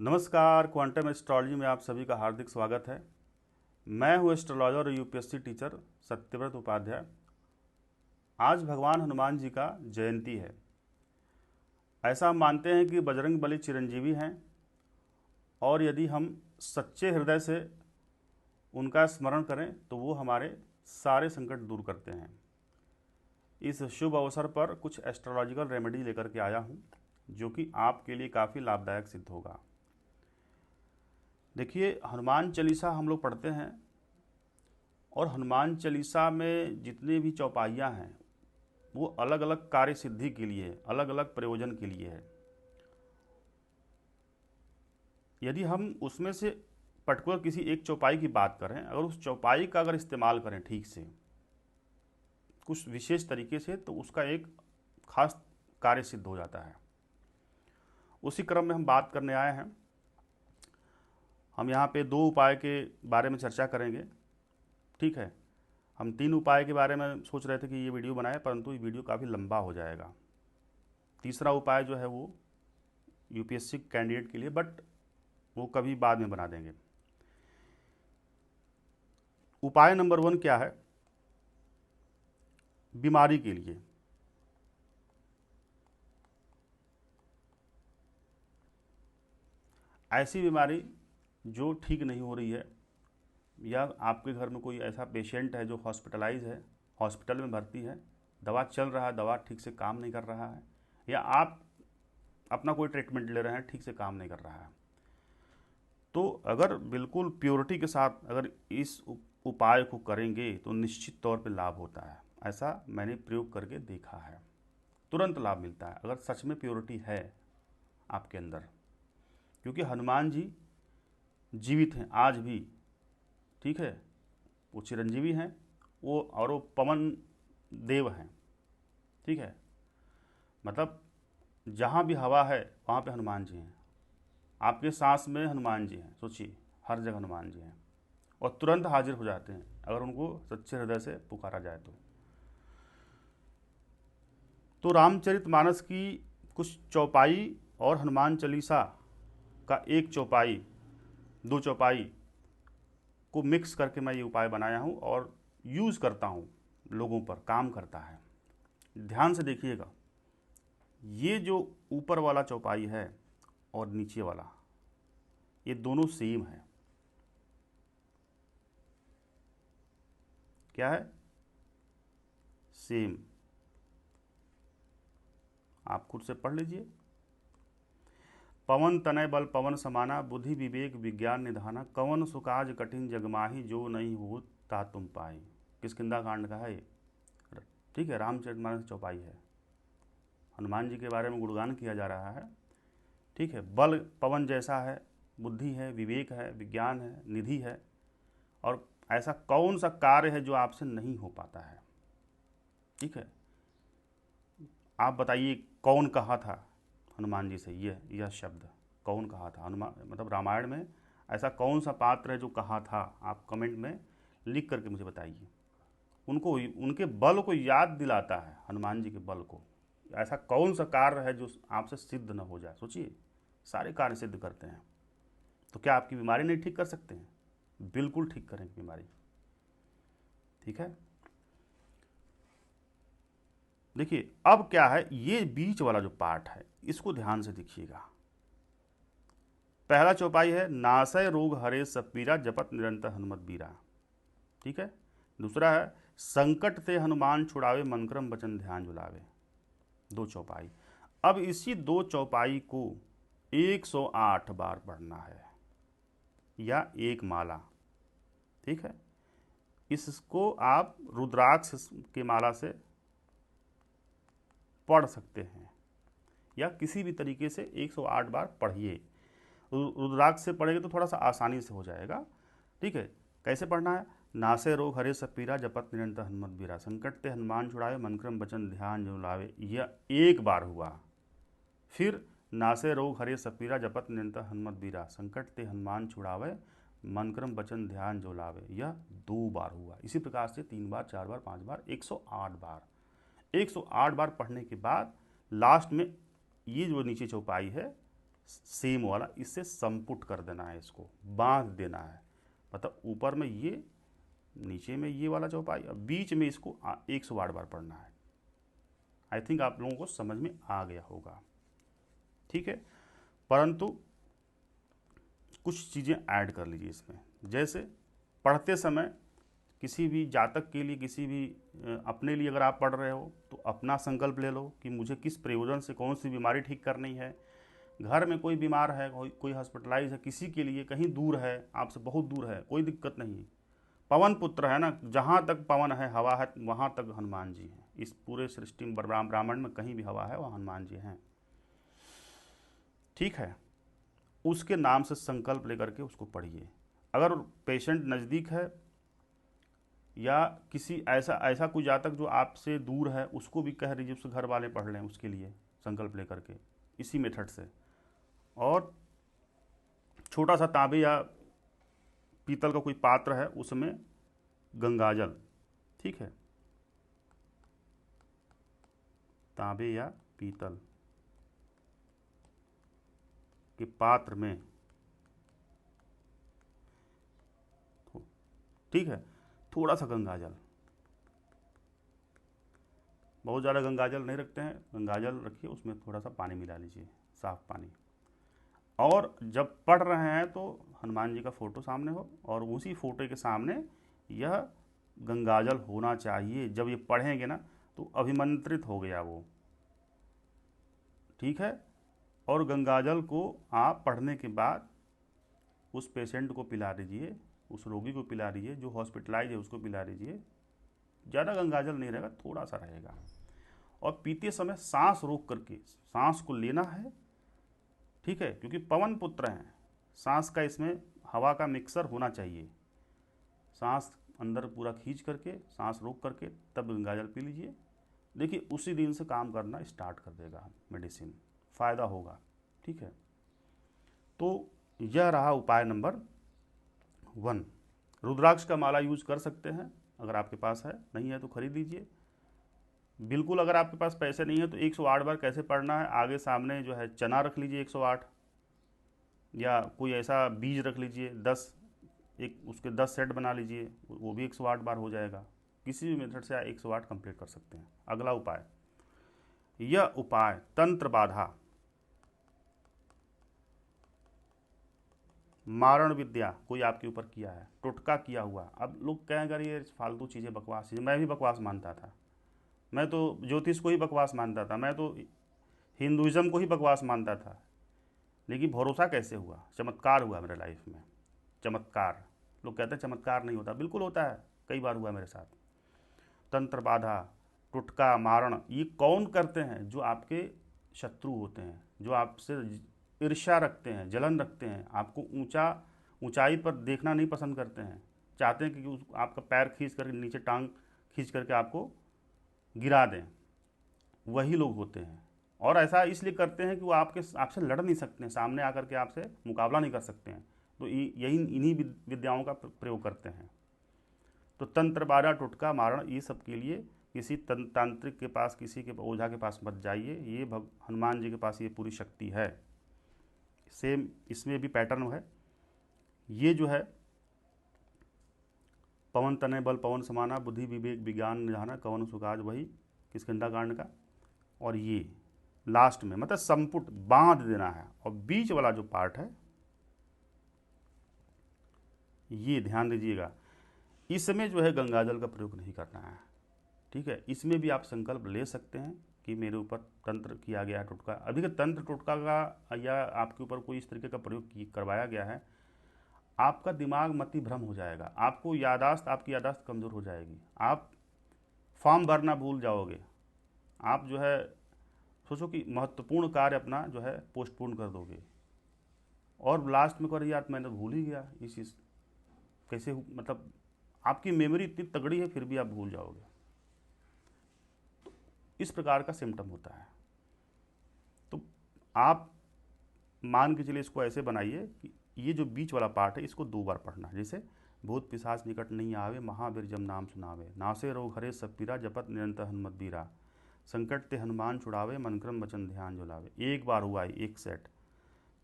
नमस्कार, quantum astrology में आप सभी का हार्दिक स्वागत है। मैं हूँ एस्ट्रोलॉजर और यूपीएससी टीचर सत्यव्रत उपाध्याय। आज भगवान हनुमान जी का जयंती है। ऐसा हम मानते हैं कि बजरंग बली चिरंजीवी हैं और यदि हम सच्चे हृदय से उनका स्मरण करें तो वो हमारे सारे संकट दूर करते हैं। इस शुभ अवसर पर कुछ एस्ट्रोलॉजिकल रेमेडी लेकर के आया हूँ जो कि आपके लिए काफ़ी लाभदायक सिद्ध होगा। देखिए, हनुमान चालीसा हम लोग पढ़ते हैं और हनुमान चालीसा में जितने भी चौपाइयाँ हैं वो अलग अलग कार्य सिद्धि के लिए, अलग अलग प्रयोजन के लिए है। यदि हम उसमें से पर्टिकुलर किसी एक चौपाई की बात करें, अगर उस चौपाई का अगर इस्तेमाल करें ठीक से, कुछ विशेष तरीके से, तो उसका एक खास कार्य सिद्ध हो जाता है। उसी क्रम में हम बात करने आए हैं। हम यहाँ पे 2 उपाय के बारे में चर्चा करेंगे, ठीक है। हम 3 उपाय के बारे में सोच रहे थे कि ये वीडियो बनाए, परंतु ये वीडियो काफ़ी लंबा हो जाएगा। तीसरा उपाय जो है वो यूपीएससी कैंडिडेट के लिए, बट वो कभी बाद में बना देंगे। उपाय नंबर 1 क्या है? बीमारी के लिए। ऐसी बीमारी जो ठीक नहीं हो रही है, या आपके घर में कोई ऐसा पेशेंट है जो हॉस्पिटलाइज है, हॉस्पिटल में भर्ती है, दवा चल रहा है, दवा ठीक से काम नहीं कर रहा है, या आप अपना कोई ट्रीटमेंट ले रहे हैं, ठीक से काम नहीं कर रहा है, तो अगर बिल्कुल प्योरिटी के साथ अगर इस उपाय को करेंगे तो निश्चित तौर पे लाभ होता है। ऐसा मैंने प्रयोग करके देखा है, तुरंत लाभ मिलता है अगर सच में प्योरिटी है आपके अंदर। क्योंकि हनुमान जी जीवित हैं आज भी, ठीक है। वो चिरंजीवी हैं, वो और वो पवन देव हैं, ठीक है। मतलब जहाँ भी हवा है वहाँ पे हनुमान जी हैं। आपके सांस में हनुमान जी हैं, सोचिए, हर जगह हनुमान जी हैं और तुरंत हाजिर हो जाते हैं अगर उनको सच्चे हृदय से पुकारा जाए तो रामचरितमानस की कुछ चौपाई और हनुमान चालीसा का एक चौपाई, 2 चौपाई को मिक्स करके मैं ये उपाय बनाया हूँ और यूज़ करता हूँ, लोगों पर काम करता है। ध्यान से देखिएगा, ये जो ऊपर वाला चौपाई है और नीचे वाला, ये दोनों सेम है। क्या है? सेम। आप खुद से पढ़ लीजिए। पवन तनय बल पवन समाना, बुद्धि विवेक विज्ञान निधाना, कवन सुकाज कठिन जगमाही, जो नहीं हो ता तुम पाई। किष्किंधा कांड का है ये, ठीक है। रामचरितमानस चौपाई है, हनुमान जी के बारे में गुणगान किया जा रहा है, ठीक है। बल पवन जैसा है, बुद्धि है, विवेक है, विज्ञान है, निधि है, और ऐसा कौन सा कार्य है जो आपसे नहीं हो पाता है, ठीक है। आप बताइए, कौन कहा था हनुमान जी से यह शब्द? कौन कहा था? हनुमान, मतलब रामायण में ऐसा कौन सा पात्र है जो कहा था? आप कमेंट में लिख करके मुझे बताइए। उनको, उनके बल को याद दिलाता है, हनुमान जी के बल को। ऐसा कौन सा कार्य है जो आपसे सिद्ध न हो जाए? सोचिए, सारे कार्य सिद्ध करते हैं। तो क्या आपकी बीमारी नहीं ठीक कर सकते हैं? बिल्कुल ठीक करेंगे बीमारी, ठीक है। देखिए, अब क्या है, ये बीच वाला जो पार्ट है इसको ध्यान से देखिएगा। पहला चौपाई है, नासय रोग हरे सब पीरा, जपत निरंतर हनुमत बीरा, ठीक है। दूसरा है, संकट ते हनुमान छुड़ावे, मन क्रम वचन ध्यान झुलावे। 2 चौपाई। अब इसी 2 चौपाई को 108 बार पढ़ना है, या एक माला, ठीक है। इसको आप रुद्राक्ष की माला से पढ़ सकते हैं, या किसी भी तरीके से 108 बार पढ़िए। रुद्राक्ष से पढ़ेंगे तो थोड़ा सा आसानी से हो जाएगा, ठीक है। कैसे पढ़ना है? नासे रोग हरे सब पीरा, जपत निरंतर हनुमत बीरा, संकट ते हनुमान छुड़ावे, मन क्रम वचन ध्यान जो लावे। यह एक बार हुआ। फिर नासे रोग हरे सब पीरा, जपत निरंतर हनुमत बीरा, संकट ते हनुमान छुड़ावे, मन क्रम वचन ध्यान जो लावे। यह 2 बार हुआ। इसी प्रकार से 3 बार, 4 बार, 5 बार, 108 बार। 108 बार पढ़ने के बाद लास्ट में ये जो नीचे चौपाई है, सेम वाला, इससे संपुट कर देना है, इसको बांध देना है। मतलब ऊपर में ये, नीचे में ये वाला चौपाई, और बीच में इसको 108 बार पढ़ना है। आई थिंक आप लोगों को समझ में आ गया होगा, ठीक है। परंतु कुछ चीज़ें ऐड कर लीजिए इसमें। जैसे पढ़ते समय किसी भी जातक के लिए, किसी भी अपने लिए अगर आप पढ़ रहे हो तो अपना संकल्प ले लो कि मुझे किस प्रयोजन से कौन सी बीमारी ठीक करनी है। घर में कोई बीमार है, कोई हॉस्पिटलाइज है, किसी के लिए कहीं दूर है, आपसे बहुत दूर है, कोई दिक्कत नहीं है। पवन पुत्र है ना, जहाँ तक पवन है, हवा है, वहाँ तक हनुमान जी हैं। इस पूरे सृष्टि में, ब्राह्मण में कहीं भी हवा है, वहाँ हनुमान जी हैं, ठीक है। उसके नाम से संकल्प लेकर के उसको पढ़िए। अगर पेशेंट नज़दीक है या किसी ऐसा कोई जातक जो आपसे दूर है, उसको भी कह दीजिए, उसके घर वाले पढ़ लें उसके लिए संकल्प लेकर के, इसी मेथड से। और छोटा सा तांबे या पीतल का कोई पात्र है, उसमें गंगाजल, ठीक है, तांबे या पीतल के पात्र में, ठीक है, थोड़ा सा गंगाजल, बहुत ज़्यादा गंगाजल नहीं रखते हैं, गंगाजल रखिए, उसमें थोड़ा सा पानी मिला लीजिए, साफ पानी। और जब पढ़ रहे हैं तो हनुमान जी का फोटो सामने हो, और उसी फोटो के सामने यह गंगाजल होना चाहिए। जब ये पढ़ेंगे ना तो अभिमंत्रित हो गया वो, ठीक है। और गंगाजल को आप पढ़ने के बाद उस पेशेंट को पिला दीजिए, उस रोगी को पिला दीजिए, जो हॉस्पिटलाइज है उसको पिला दीजिए। ज़्यादा गंगाजल नहीं रहेगा, थोड़ा सा रहेगा। और पीते समय सांस रोक करके सांस को लेना है, ठीक है, क्योंकि पवन पुत्र हैं, सांस का इसमें हवा का मिक्सर होना चाहिए। सांस अंदर पूरा खींच करके, सांस रोक करके, तब गंगाजल पी लीजिए। देखिए उसी दिन से काम करना स्टार्ट कर देगा मेडिसिन, फ़ायदा होगा, ठीक है। तो यह रहा उपाय नंबर 1। रुद्राक्ष का माला यूज कर सकते हैं अगर आपके पास है, नहीं है तो खरीद लीजिए। बिल्कुल अगर आपके पास पैसे नहीं है तो 108 बार कैसे पढ़ना है, आगे सामने जो है चना रख लीजिए 108, या कोई ऐसा बीज रख लीजिए 10, एक उसके 10 सेट बना लीजिए, वो भी 108 बार हो जाएगा। किसी भी मेथड से 108 कंप्लीट कर सकते हैं। अगला उपाय, यह उपाय तंत्र बाधा, मारण विद्या कोई आपके ऊपर किया है, टोटका किया हुआ। अब लोग कहेंगे अरे ये फालतू चीज़ें, बकवास चीज़ें, मैं भी बकवास मानता था, मैं तो ज्योतिष को ही बकवास मानता था, मैं तो हिंदुज़म को ही बकवास मानता था। लेकिन भरोसा कैसे हुआ, चमत्कार हुआ मेरे लाइफ में, चमत्कार। लोग कहते हैं चमत्कार नहीं होता, बिल्कुल होता है, कई बार हुआ मेरे साथ। तंत्र बाधा, टुटका, मारण, ये कौन करते हैं? जो आपके शत्रु होते हैं, जो आपसे ईर्ष्या रखते हैं, जलन रखते हैं, आपको ऊंचाई पर देखना नहीं पसंद करते हैं, चाहते हैं कि आपका पैर खींच करके नीचे, टांग खींच करके आपको गिरा दें, वही लोग होते हैं। और ऐसा इसलिए करते हैं कि वो आपसे लड़ नहीं सकते हैं, सामने आकर के आपसे मुकाबला नहीं कर सकते हैं, तो यही इन्हीं विद्याओं का प्रयोग करते हैं। तो तंत्र बाधा, टुटका, मारण, ये सब के लिए किसी तांत्रिक के पास, किसी के ओझा के पास मत जाइए। ये हनुमान जी के पास ये पूरी शक्ति है। सेम इसमें भी पैटर्न है। ये जो है पवन तनय बल पवन समाना, बुद्धि विवेक विज्ञान निधाना, कवन सुकाज वही, किष्किंधा कांड का। और ये लास्ट में मतलब संपुट बांध देना है। और बीच वाला जो पार्ट है ये ध्यान दीजिएगा, इसमें जो है गंगाजल का प्रयोग नहीं करना है, ठीक है। इसमें भी आप संकल्प ले सकते हैं कि मेरे ऊपर तंत्र किया गया, टोटका। अभी का तंत्र टोटका का या आपके ऊपर कोई इस तरीके का प्रयोग करवाया गया है, आपका दिमाग मति भ्रम हो जाएगा, आपको आपकी यादाश्त कमज़ोर हो जाएगी, आप फॉर्म भरना भूल जाओगे, आप जो है सोचो कि महत्वपूर्ण कार्य अपना जो है पोस्टपोन कर दोगे, और लास्ट में कर यार मैंने भूल ही गया इस चीज़, कैसे मतलब आपकी मेमोरी इतनी तगड़ी है फिर भी आप भूल जाओगे। तो इस प्रकार का सिम्टम होता है। तो आप मान के चलिए इसको ऐसे बनाइए कि ये जो बीच वाला पार्ट है इसको 2 बार पढ़ना है। जैसे भूत पिशाच निकट नहीं आवे, महावीर जब नाम सुनावे, नासे रोग हरे सब पीरा, जपत निरंतर हनुमत बीरा, संकट ते हनुमान छुड़ावे, मन क्रम वचन ध्यान जो लावे। 1 बार हुआ है, 1 सेट।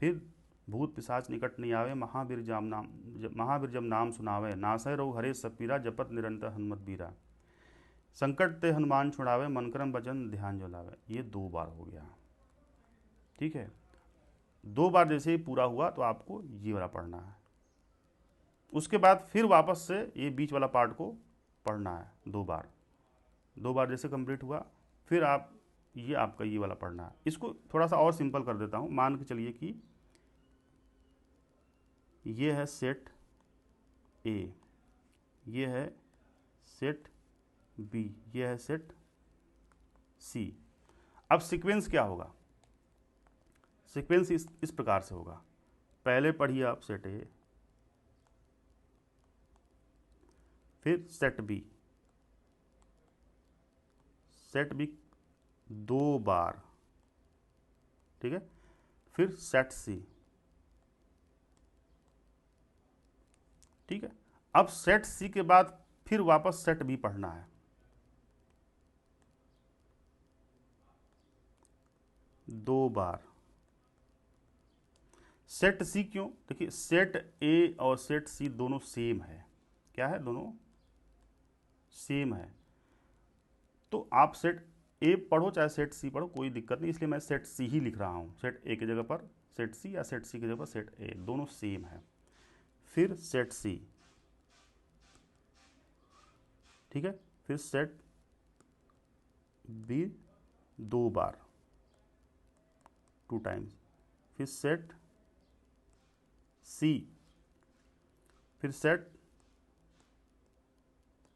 फिर भूत पिशाच निकट नहीं आवे, महावीर जब नाम सुनावे, नासय रोग हरे सब पीरा, जपत निरंतर हनुमत बीरा, संकट ते हनुमान छुड़ावे, मन क्रम वचन ध्यान जो लावे। ये 2 बार हो गया, ठीक है। 2 बार जैसे ही पूरा हुआ तो आपको ये वाला पढ़ना है। उसके बाद फिर वापस से ये बीच वाला पार्ट को पढ़ना है 2 बार। 2 बार जैसे कंप्लीट हुआ फिर आप ये आपका ये वाला पढ़ना है। इसको थोड़ा सा और सिंपल कर देता हूँ। मान के चलिए कि ये है सेट ए, ये है सेट बी, ये है सेट सी। अब सीक्वेंस क्या होगा? सीक्वेंस इस प्रकार से होगा। पहले पढ़िए आप सेट ए, फिर सेट बी 2 बार, ठीक है। फिर सेट सी, ठीक है। अब सेट सी के बाद फिर वापस सेट बी पढ़ना है 2 बार। सेट सी क्यों? देखिए सेट ए और सेट सी दोनों सेम है। क्या है? दोनों सेम है। तो आप सेट ए पढ़ो चाहे सेट सी पढ़ो, कोई दिक्कत नहीं, इसलिए मैं सेट सी ही लिख रहा हूँ। सेट ए की जगह पर सेट सी या सेट सी की जगह पर सेट ए, दोनों सेम है। फिर सेट सी, ठीक है। फिर सेट बी 2 बार, 2 टाइम्स। फिर सेट सी, फिर सेट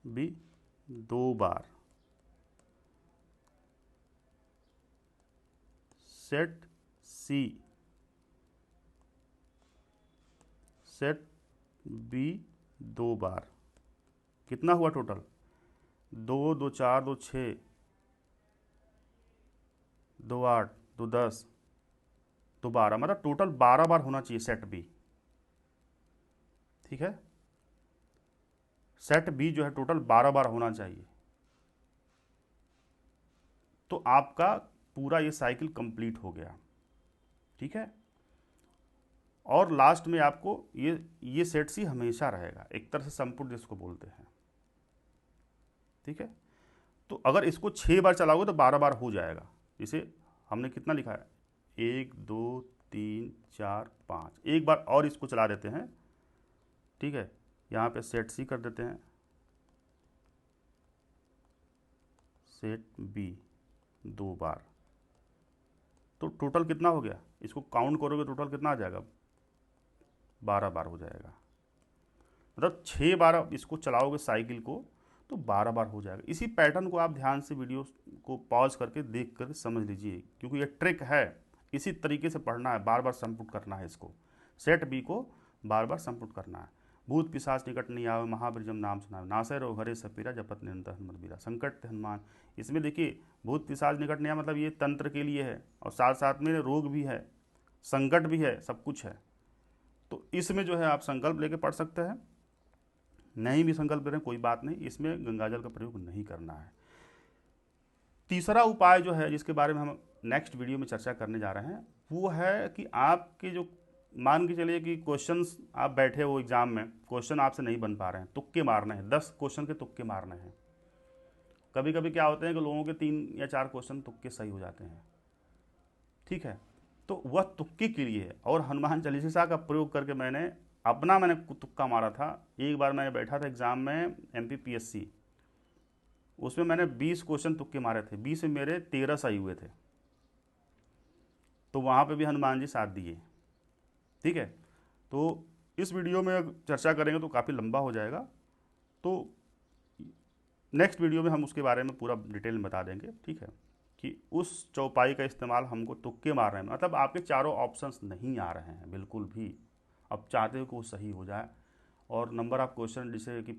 बी 2 बार, सेट सी, सेट बी 2 बार। कितना हुआ टोटल? 2 2 4 2 6 2 8 2 10 2 12, मतलब टोटल 12 बार होना चाहिए सेट बी, ठीक है। सेट बी जो है टोटल 12 बार होना चाहिए। तो आपका पूरा ये साइकिल कंप्लीट हो गया, ठीक है। और लास्ट में आपको ये सेट सी हमेशा रहेगा, एक तरह से संपुट जिसको बोलते हैं, ठीक है। तो अगर इसको 6 बार चलाओगे तो 12 बार हो जाएगा। इसे हमने कितना लिखा है? 1 2 3 4 5। एक बार और इसको चला देते हैं, ठीक है। यहाँ पे सेट सी कर देते हैं, सेट बी 2 बार। तो टोटल कितना हो गया? इसको काउंट करोगे टोटल कितना आ जाएगा? 12 बार हो जाएगा। मतलब 6 बार इसको चलाओगे साइकिल को तो 12 बार हो जाएगा। इसी पैटर्न को आप ध्यान से वीडियो को पॉज करके देख कर समझ लीजिए, क्योंकि ये ट्रिक है। इसी तरीके से पढ़ना है, बार बार संपुट करना है इसको। सेट बी को बार बार संपुट करना है। भूत पिशाच निकट नहीं आवे, महावीर जब नाम सुनावे, नासय रोग हरे सब पीरा, जपत निरंतर हनुमत बीरा, संकट हनुमान। इसमें देखिए भूत पिशाच निकट नहीं आवे मतलब ये तंत्र के लिए है, और साथ साथ में रोग भी है, संकट भी है, सब कुछ है। तो इसमें जो है आप संकल्प लेके पढ़ सकते हैं, नहीं भी संकल्प ले रहे हैं कोई बात नहीं, इसमें गंगाजल का प्रयोग नहीं करना है। तीसरा उपाय जो है जिसके बारे में हम नेक्स्ट वीडियो में चर्चा करने जा रहे हैं, वो है कि आपके जो मान के चलिए कि क्वेश्चंस आप बैठे हो एग्जाम में, क्वेश्चन आपसे नहीं बन पा रहे हैं, तुक्के मारने हैं, 10 क्वेश्चन के तुक्के मारने हैं। कभी कभी क्या होते हैं कि लोगों के 3 या 4 क्वेश्चन तुक्के सही हो जाते हैं, ठीक है। तो वह तुक्के के लिए है। और हनुमान चालीसा का प्रयोग करके मैंने तुक्का मारा था। एक बार मैंने बैठा था एग्ज़ाम में MPPSC, उसमें मैंने 20 क्वेश्चन तुक्के मारे थे, 20 में मेरे 13 सही हुए थे। तो वहाँ पे भी हनुमान जी साथ दिए, ठीक है। तो इस वीडियो में चर्चा करेंगे तो काफ़ी लंबा हो जाएगा, तो नेक्स्ट वीडियो में हम उसके बारे में पूरा डिटेल में बता देंगे, ठीक है, कि उस चौपाई का इस्तेमाल हमको तुक्के मार रहे हैं, मतलब आपके चारों ऑप्शंस नहीं आ रहे हैं बिल्कुल भी। अब चाहते हो कि वो सही हो जाए, और नंबर ऑफ क्वेश्चन जैसे कि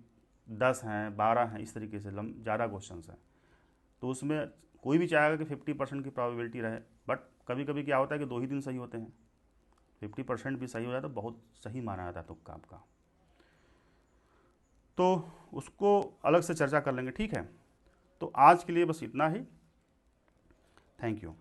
10 हैं 12 हैं, इस तरीके से ज़्यादा क्वेश्चन हैं, तो उसमें कोई भी चाहेगा कि 50% की प्रोबेबिलिटी रहे। बट कभी कभी क्या होता है कि 2 ही दिन सही होते हैं, 50% भी सही हो जाए तो बहुत सही माना जाता है तुक्का आपका। तो उसको अलग से चर्चा कर लेंगे, ठीक है। तो आज के लिए बस इतना ही। Thank you.